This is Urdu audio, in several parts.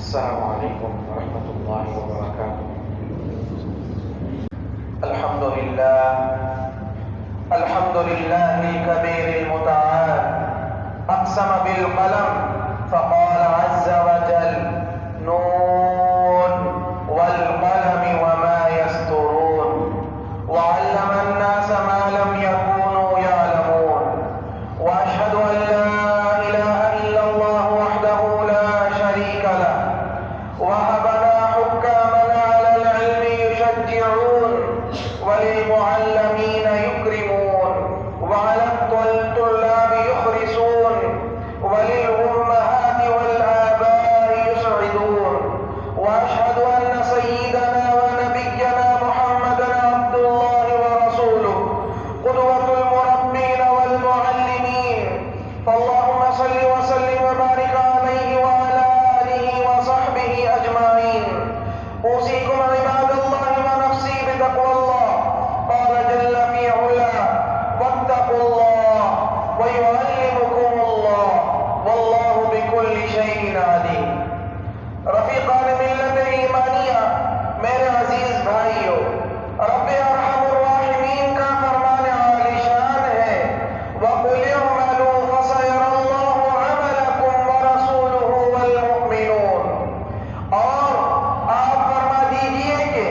السلام علیکم ورحمۃ اللہ وبرکاتہ۔ الحمد للہ الکبیر المتعال اقسم بالقلم فقال عز وجل نون والقلم وما يسطرون وعلم الناس ما لم يكونوا يعلمون واشهد ان لا اله الا الله وحده لا شريك له وهبنا حكاما على العلم يشجعون وللمعلمين يكرمون وعلى الطلاب يخرسون وللأمهات والآباء يسعدون وأشهد أن سيدنا ونبينا محمدا عبد الله ورسوله قدوة المربين والمعلمين فاللهم صل وسلم وبارك عليه وعلى آله وصحبه أجمعين أوصيكم عباد الله ونفسي بتقوى الله قال جل في علاه واتقوا الله ويعلمكم الله والله بكل شيء عليم۔ رفیقان ملت ایمانیہ، میرے عزیز بھائیو، رب ارحم الراحمین کا فرمان عالی شان ہے وَقُلِ اعْمَلُوا فَسَيَرَى اللَّهُ عَمَلَكُمْ وَرَسُولُهُ وَالْمُؤْمِنُونَ، اور آپ فرما دیجئے کہ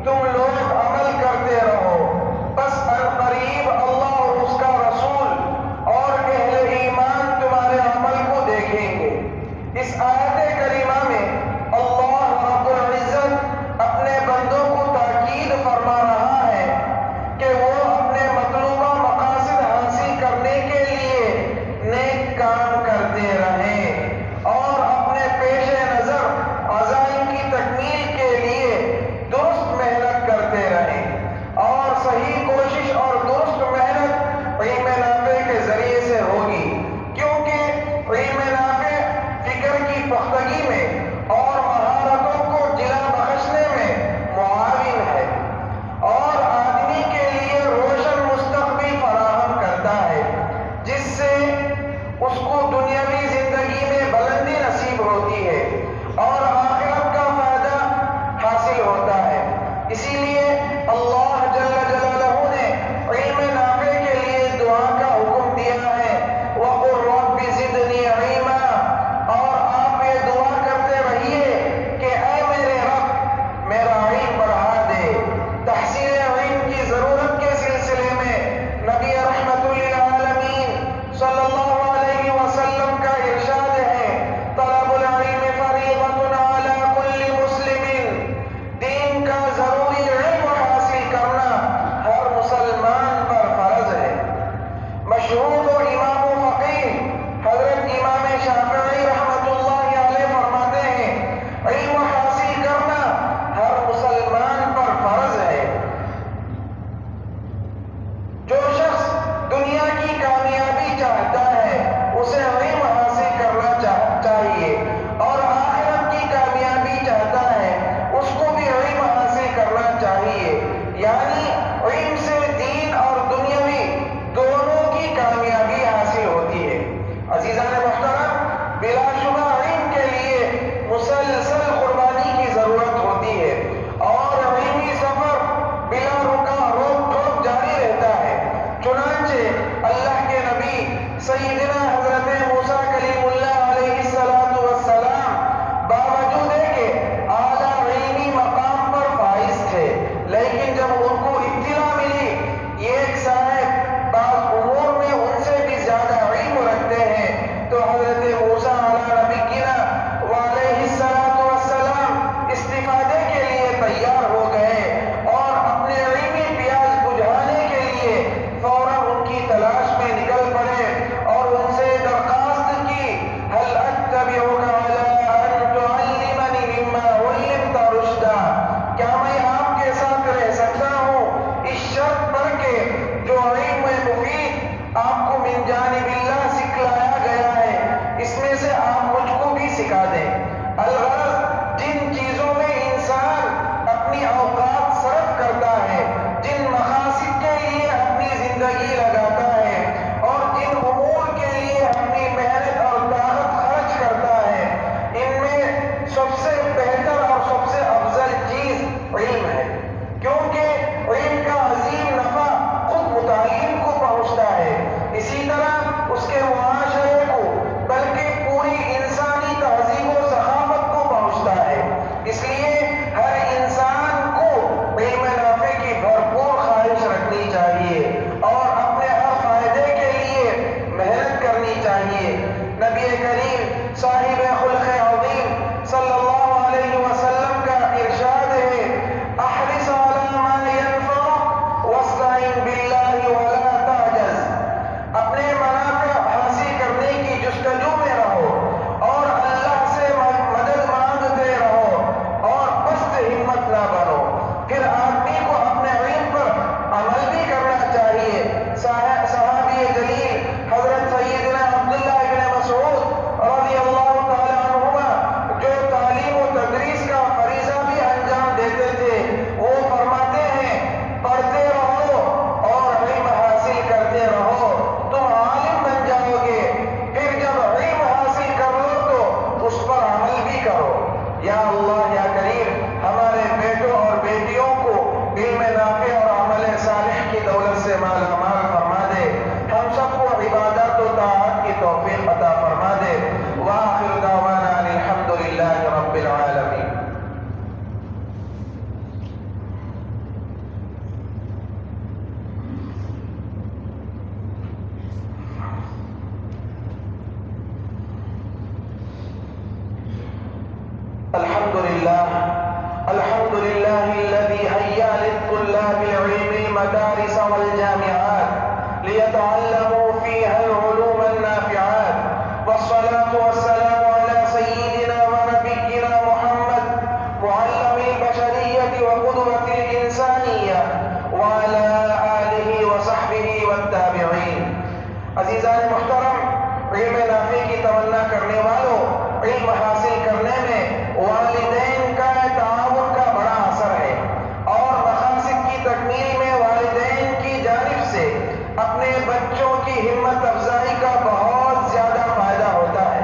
تم لوگ عمل کرتے رہو، بس عنقریب اللہ اور اس کا رسول اور اہل ایمان تمہارے عمل کو دیکھیں گے۔ اس آیت کریمہ میں اللہ رب العزت اپنے بندوں کو تاکید فرما رہا ہے کہ وہ اپنے مطلوبہ مقاصد حاصل کرنے کے لیے نیک کام کرتے رہیں اور اپنے پیش نظر عزائم کی تکمیل کے لیے درست محنت کرتے رہیں، اور صحیح کوشش اور درست محنت علم نافع کے ذریعے سے ہوگی، کیونکہ علم نافع فکر کی پختگی میں اور مہارتوں کو جلا بخشنے میں معاون ہے اور آدمی کے لیے روشن مستقبل فراہم کرتا ہے، جس سے اس کو دنیاوی زندگی میں بلندی نصیب ہوتی ہے اور آخرت کا فائدہ حاصل ہوتا ہے۔ اسی لیے اللہ جل جلالہ نے علم نافع کے لیے دعا کا حکم دیا ہے وَقُلْ رَبِّ زِدْنِي عِلْمًا، اور آپ یہ دعا کرتے رہیے کہ اے میرے رب میرا علم بڑھا دے۔ تحصیل علم کی ضرورت کے سلسلے میں نبی رحمت للعالمین صلی اللہ علیہ وسلم کا ارشاد ہے طلب العلم فریضۃ علی کل مسلم، دین کا ضروری علم حاصل کرنا ہر مسلمان پر فرض ہے۔ مشہور و امام و فقیہ حضرت امام شافعی رحمت اللہ علیہ فرماتے ہیں علم حاصل کرنا ہر مسلمان پر فرض ہے۔ جو شخص دنیا کی کامیابی چاہتا ہے اسے علم حاصل کرنا چاہیے، اور آخرت کی کامیابی چاہتا ہے اس کو بھی علم حاصل کرنا چاہیے، یعنی علم سے دین اور دنیاوی دونوں کی کامیابی حاصل ہوتی ہے۔ عزیزان محترم، بلا شبہ علم کے لیے مسلسل قربانی کی ضرورت ہوتی ہے اور علمی سفر بلا روک ٹوک جاری رہتا ہے۔ چنانچہ اللہ کے نبی سیدنا حضرت موسیٰ کلیم اللہ علیہ السلام باوجود کہ اعلیٰ علمی مقام پر فائز تھے، لیکن جب ان کو اطلاع ملی یہ ایک صاحب بعض امور میں ان سے بھی زیادہ علم رکھتے ہیں، تو حضرت موسیٰ علیہ نبینا وعلیہ السلام استفادے کے لیے تیار ہو گئے اور اپنے علمی پیاس بجھانے کے لیے فوراً ان کی تلاش میں نکل پڑے اور ان سے درخواست کی هل اتبعک علی ان تعلمنی مما علمت رشدا، کیا میں آپ کے ساتھ رہ سکتا ہوں اس شرط پر کہ جو علم مفید آپ کو من جانب اللہ سکھلایا گیا ہے اس میں سے آپ مجھ کو بھی سکھا دیں۔ الغرض جن چیزوں میں انسان اپنی اوقات صرف کرتا ہے، جن مقاصد کے لیے اپنی زندگی لگاتا ہے اور جن امور کے لیے اپنی محنت اور طاقت خرچ کرتا ہے، ان میں سب الحمد لله الذي هيأ للطلاب العلم المدارس والجامعات ليتعلموا فيها العلوم النافعات، والصلاة والسلام على سيدنا ونبينا محمد معلم البشرية وقدوة الإنسانية وعلى آله وصحبه والتابعين۔ عزیزان محترم، علم نافع کی تمنا کرنے والوں، علم حاصل کرنے میں والدین کا تعاون کا بڑا اثر ہے، اور مقاصد کی تکمیل میں والدین کی جانب سے اپنے بچوں کی ہمت افزائی کا بہت زیادہ فائدہ ہوتا ہے۔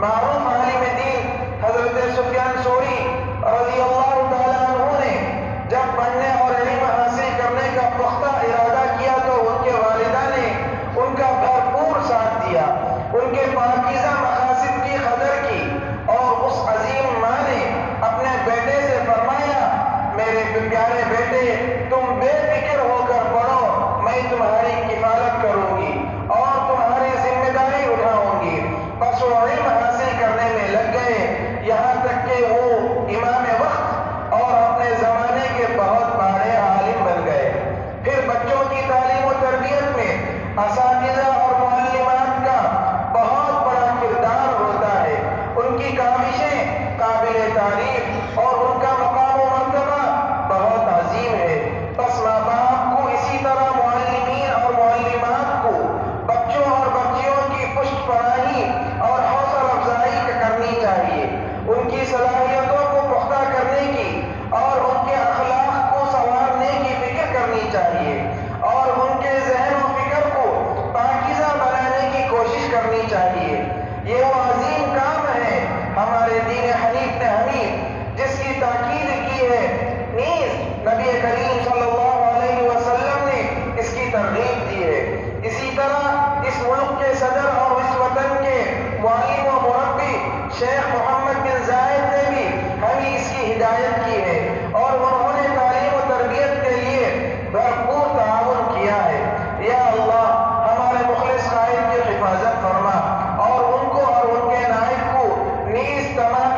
معروف عالم دین حضرت سفیان ثوری رضی اللہ تعالیٰ عنہ نے جب پڑھنے اور علم حاصل کرنے کا پختہ ارادہ کیا تو ان کے والدہ نے ان کا بھرپور ساتھ دیا، ان کے پاکیزہ مقاصد کی قدر کی، اور اس عظیم ماں نے اپنے بیٹے سے فرمایا، میرے پیارے بیٹے، تم بے فکر ہو کر پڑھو، میں تمہاری کفالت کروں گی اور تمہاری ذمہ داری اٹھاؤں گی۔ بس وہ علم حاصل کرنے میں لگ گئے، یہاں تک کہ وہ امام وقت اور اپنے زمانے کے بہت بڑے عالم بن گئے۔ پھر بچوں کی تعلیم و تربیت میں اساتذہ اور معلمات کا بہت بڑا کردار ہوتا ہے، ان کی کاوشیں قابل تعریف اور ان کا مقام و مرتبہ بہت عظیم ہے۔ بس ماں باپ کو اسی طرح معلمین اور معلمات کو بچوں اور بچیوں کی پشت پناہی اور حوصلہ افزائی کرنی چاہیے، ان کی صلاحیتوں کو پختہ کرنے کی اور ان کے اخلاق کو سنوارنے کی فکر کرنی چاہیے، اور ان کے ذہن و فکر کو پاکیزہ بنانے کی کوشش کرنی چاہیے۔ یہ وہ عظیم کام ہے ہمارے دین حنیف نے ہمیں جس کی تاکید کی ہے، نیز نبی کریم صلی اللہ علیہ وسلم نے اس کی ترغیب دی ہے۔ اسی طرح اس ملک کے صدر اور اس وطن کے معلم و مربی شیخ محمد بن زائد نے بھی ہمیں اس کی ہدایت کی ہے، اور انہوں نے تعلیم و تربیت کے لیے بھرپور تعاون کیا ہے۔ یا اللہ، ہمارے مخلص قائد کی حفاظت فرما، اور ان کو اور ان کے نائب کو نیز تمام